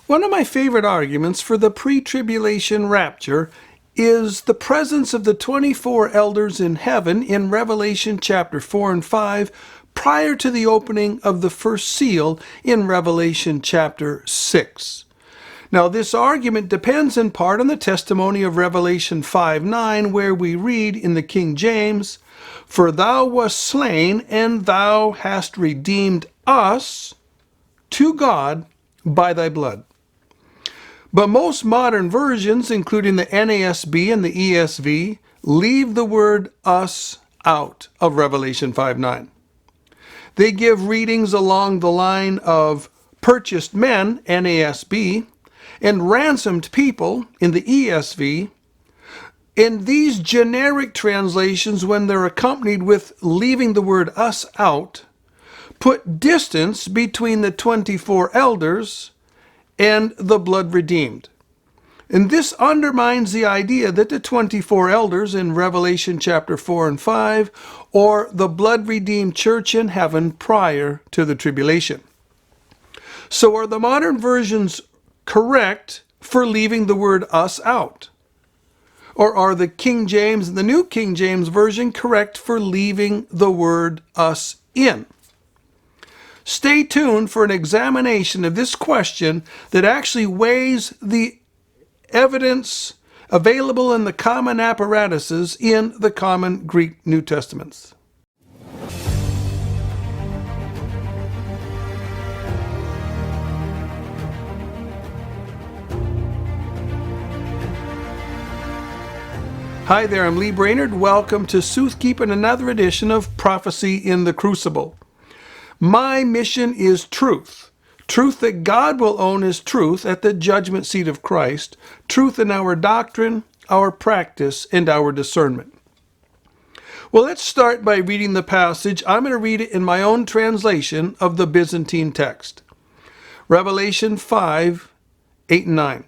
One of my favorite arguments for the pre-tribulation rapture is the presence of the 24 elders in heaven in Revelation chapter 4 and 5 prior to the opening of the first seal in Revelation chapter 6. Now, this argument depends in part on the testimony of Revelation 5:9, where we read in the King James, "For thou wast slain, and thou hast redeemed us to God by thy blood." But most modern versions, including the NASB and the ESV, leave the word us out of Revelation 5:9. They give readings along the line of purchased men, NASB, and ransomed people in the ESV. In these generic translations, when they're accompanied with leaving the word us out, put distance between the 24 elders and the blood redeemed. And this undermines the idea that the 24 elders in Revelation chapter 4 and 5 are the blood redeemed church in heaven prior to the tribulation. So are the modern versions correct for leaving the word us out? Or are the King James and the New King James Version correct for leaving the word us in? Stay tuned for an examination of this question that actually weighs the evidence available in the common apparatuses in the common Greek New Testaments. Hi there, I'm Lee Brainerd. Welcome to Soothkeep and another edition of Prophecy in the Crucible. My mission is truth. Truth that God will own as truth at the judgment seat of Christ. Truth in our doctrine, our practice, and our discernment. Well, let's start by reading the passage. I'm going to read it in my own translation of the Byzantine text. Revelation 5, 8 and 9.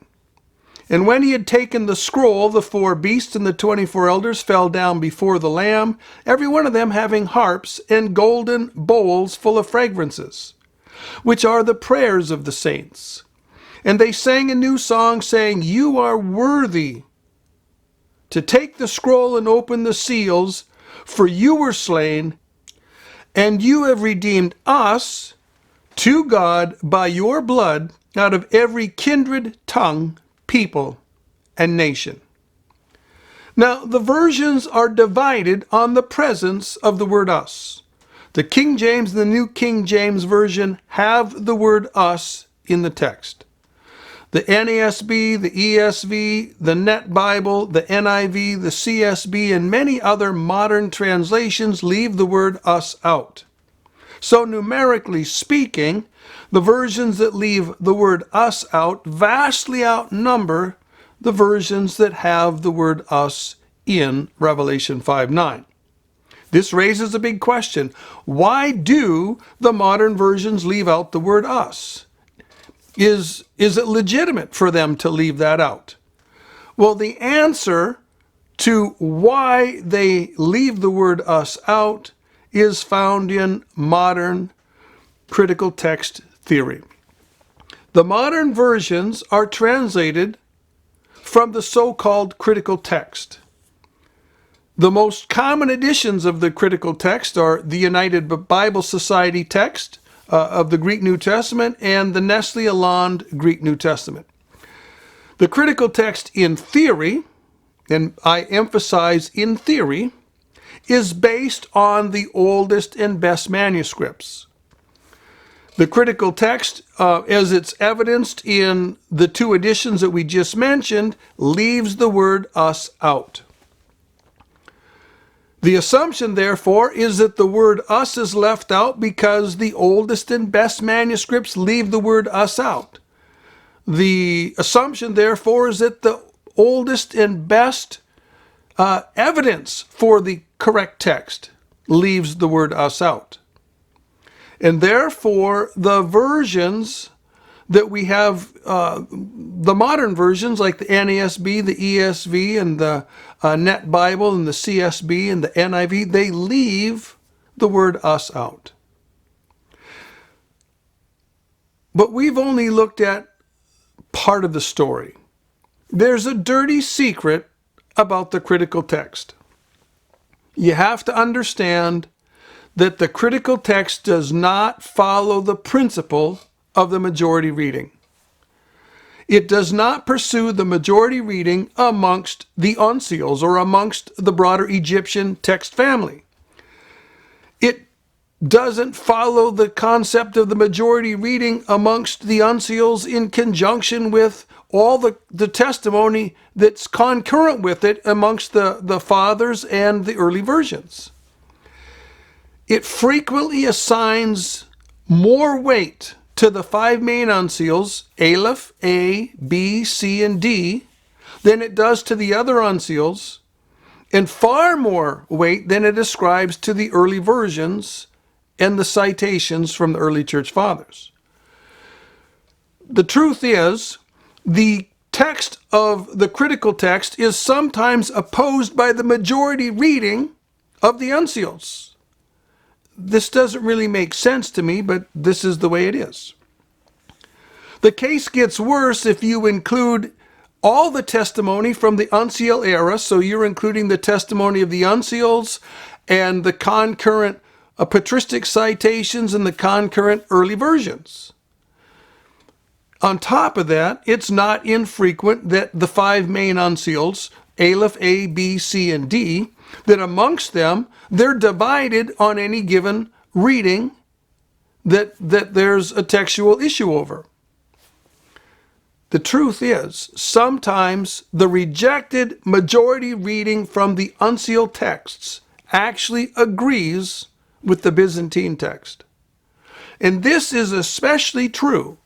And when he had taken the scroll, the 4 beasts and the 24 elders fell down before the Lamb, every one of them having harps and golden bowls full of fragrances, which are the prayers of the saints. And they sang a new song, saying, "You are worthy to take the scroll and open the seals, for you were slain, and you have redeemed us to God by your blood out of every kindred, tongue, people, and nation." Now, the versions are divided on the presence of the word us. The King James and the New King James Version have the word us in the text. The NASB, the ESV, the Net Bible, the NIV, the CSB, and many other modern translations leave the word us out. So numerically speaking, the versions that leave the word us out vastly outnumber the versions that have the word us in Revelation 5:9. This raises a big question. Why do the modern versions leave out the word us? Is it legitimate for them to leave that out? Well, the answer to why they leave the word us out is found in modern critical text theory. The modern versions are translated from the so-called critical text. The most common editions of the critical text are the United Bible Society text of the Greek New Testament and the Nestle Aland Greek New Testament. The critical text in theory, and I emphasize in theory, is based on the oldest and best manuscripts. The critical text, as it's evidenced in the 2 editions that we just mentioned, leaves the word us out. The assumption, therefore, is that the word us is left out because the oldest and best manuscripts leave the word us out. The assumption, therefore, is that the oldest and best evidence for the correct text leaves the word us out. And therefore, the versions that we have, the modern versions like the NASB, the ESV, and the Net Bible, and the CSB, and the NIV, they leave the word us out. But we've only looked at part of the story. There's a dirty secret about the critical text. You have to understand that the critical text does not follow the principle of the majority reading. It does not pursue the majority reading amongst the uncials or amongst the broader Egyptian text family. It doesn't follow the concept of the majority reading amongst the uncials in conjunction with all the testimony that's concurrent with it amongst the fathers and the early versions. It frequently assigns more weight to the five main uncials, Aleph, A, B, C, and D, than it does to the other uncials, and far more weight than it ascribes to the early versions and the citations from the early church fathers. The truth is, the text of the critical text is sometimes opposed by the majority reading of the uncials. This doesn't really make sense to me, but this is the way it is. The case gets worse if you include all the testimony from the uncial era, so you're including the testimony of the uncials and the concurrent patristic citations and the concurrent early versions. On top of that, it's not infrequent that the five main uncials, Aleph, A, B, C, and D, that amongst them, they're divided on any given reading that there's a textual issue over. The truth is, sometimes the rejected majority reading from the uncial texts actually agrees with the Byzantine text. And this is especially true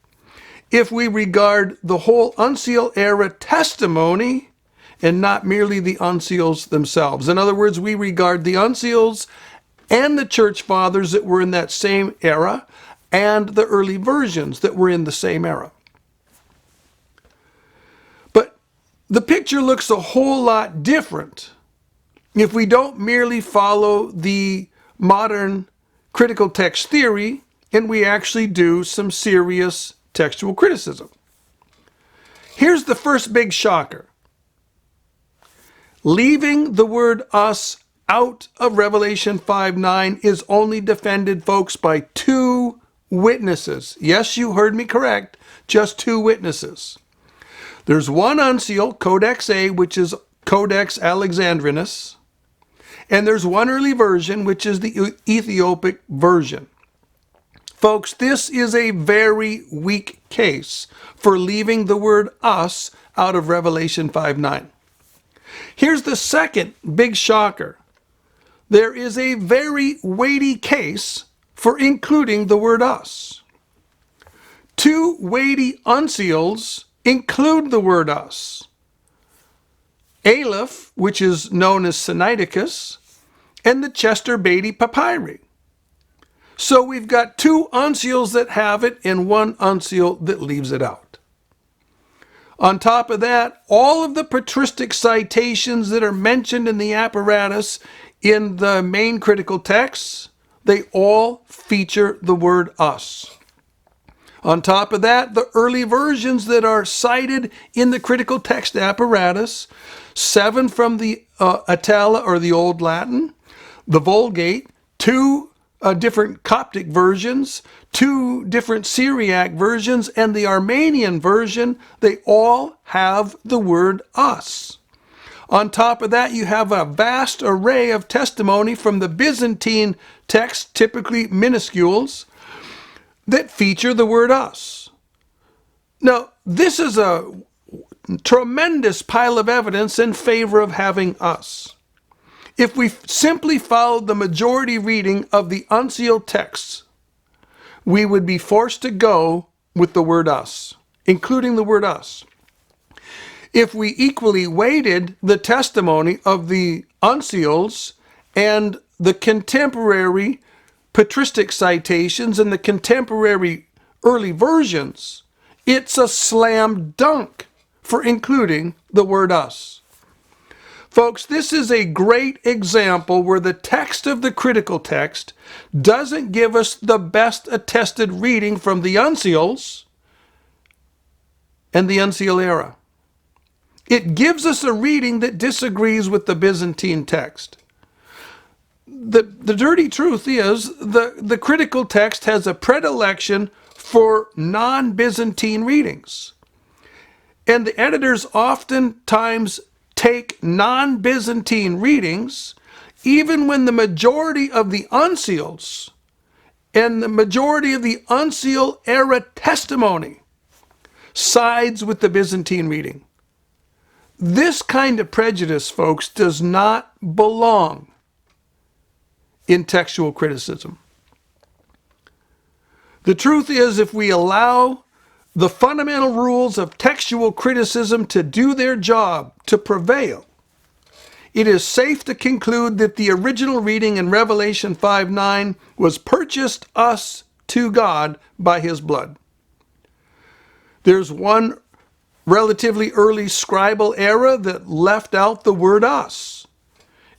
if we regard the whole uncial era testimony and not merely the uncials themselves. In other words, we regard the uncials and the church fathers that were in that same era and the early versions that were in the same era. But the picture looks a whole lot different if we don't merely follow the modern critical text theory and we actually do some serious textual criticism. Here's the first big shocker. Leaving the word us out of Revelation 5:9 is only defended, folks, by two witnesses. Yes, you heard me correct, just two witnesses. There's one uncial, Codex A, which is Codex Alexandrinus, and there's one early version, which is the Ethiopic version. Folks, this is a very weak case for leaving the word us out of Revelation 5:9. Here's the second big shocker. There is a very weighty case for including the word us. Two weighty uncials include the word us. Aleph, which is known as Sinaiticus, and the Chester Beatty Papyri. So we've got two uncials that have it and one uncial that leaves it out. On top of that, all of the patristic citations that are mentioned in the apparatus in the main critical texts, they all feature the word us. On top of that, the early versions that are cited in the critical text apparatus, 7 from the Atala or the Old Latin, the Vulgate, 2 different Coptic versions, 2 different Syriac versions, and the Armenian version, they all have the word us. On top of that, you have a vast array of testimony from the Byzantine texts, typically minuscules, that feature the word us. Now, this is a tremendous pile of evidence in favor of having us. If we simply followed the majority reading of the uncial texts, we would be forced to go with the word us, including the word us. If we equally weighted the testimony of the uncials and the contemporary patristic citations and the contemporary early versions, it's a slam dunk for including the word us. Folks, this is a great example where the text of the critical text doesn't give us the best attested reading from the uncials and the unsealed era. It gives us a reading that disagrees with the Byzantine text. The dirty truth is the critical text has a predilection for non-Byzantine readings. And the editors oftentimes take non-Byzantine readings, even when the majority of the unseals and the majority of the unsealed era testimony sides with the Byzantine reading. This kind of prejudice, folks, does not belong in textual criticism. The truth is, if we allow the fundamental rules of textual criticism to do their job, to prevail, it is safe to conclude that the original reading in Revelation 5:9 was purchased us to God by his blood. There's one relatively early scribal era that left out the word us,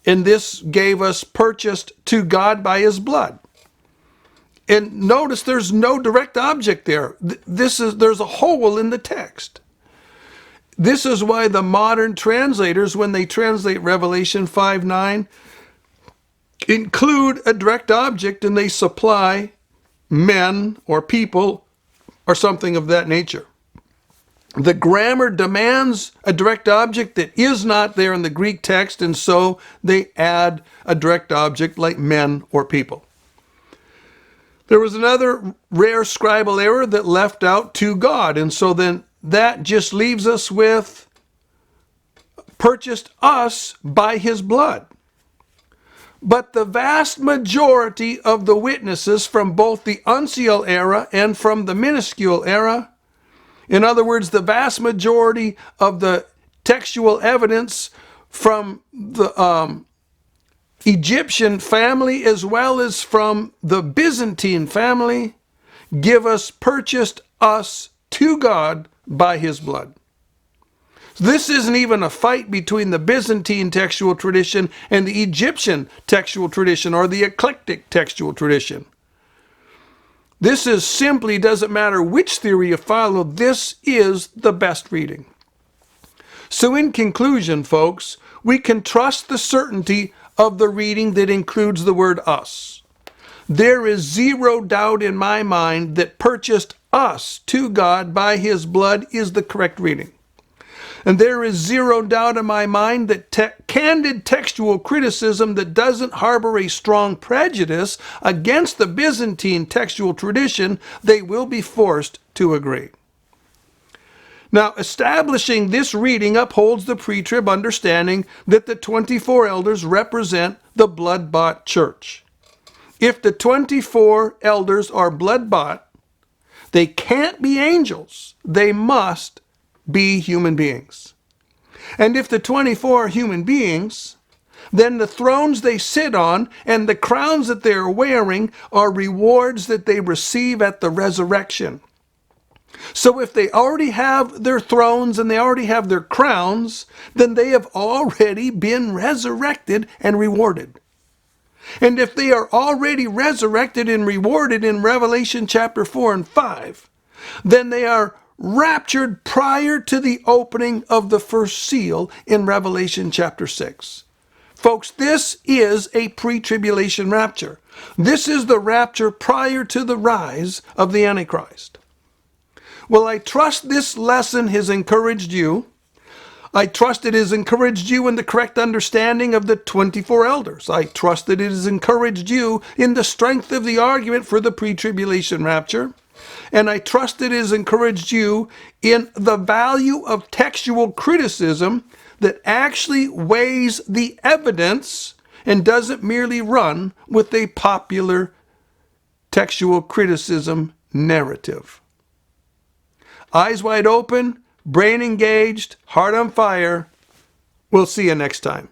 and this gave us purchased to God by his blood. And notice there's no direct object there. There's a hole in the text. This is why the modern translators, when they translate Revelation 5:9, include a direct object and they supply men or people or something of that nature. The grammar demands a direct object that is not there in the Greek text, and so they add a direct object like men or people. There was another rare scribal error that left out to God, and so then that just leaves us with purchased us by his blood. But the vast majority of the witnesses from both the uncial era and from the minuscule era, in other words, the vast majority of the textual evidence from the Egyptian family as well as from the Byzantine family, give us purchased us to God by his blood. This isn't even a fight between the Byzantine textual tradition and the Egyptian textual tradition or the eclectic textual tradition. This is simply, doesn't matter which theory you follow, this is the best reading. So in conclusion, folks, we can trust the certainty of the reading that includes the word us. There is zero doubt in my mind that purchased us to God by his blood is the correct reading. And there is zero doubt in my mind that candid textual criticism that doesn't harbor a strong prejudice against the Byzantine textual tradition, they will be forced to agree. Now, establishing this reading upholds the pre-trib understanding that the 24 elders represent the blood-bought church. If the 24 elders are blood-bought, they can't be angels. They must be human beings. And if the 24 are human beings, then the thrones they sit on and the crowns that they are wearing are rewards that they receive at the resurrection. So if they already have their thrones and they already have their crowns, then they have already been resurrected and rewarded. And if they are already resurrected and rewarded in Revelation chapter 4 and 5, then they are raptured prior to the opening of the first seal in Revelation chapter 6. Folks, this is a pre-tribulation rapture. This is the rapture prior to the rise of the Antichrist. Well, I trust this lesson has encouraged you. I trust it has encouraged you in the correct understanding of the 24 elders. I trust that it has encouraged you in the strength of the argument for the pre-tribulation rapture. And I trust it has encouraged you in the value of textual criticism that actually weighs the evidence and doesn't merely run with a popular textual criticism narrative. Eyes wide open, brain engaged, heart on fire. We'll see you next time.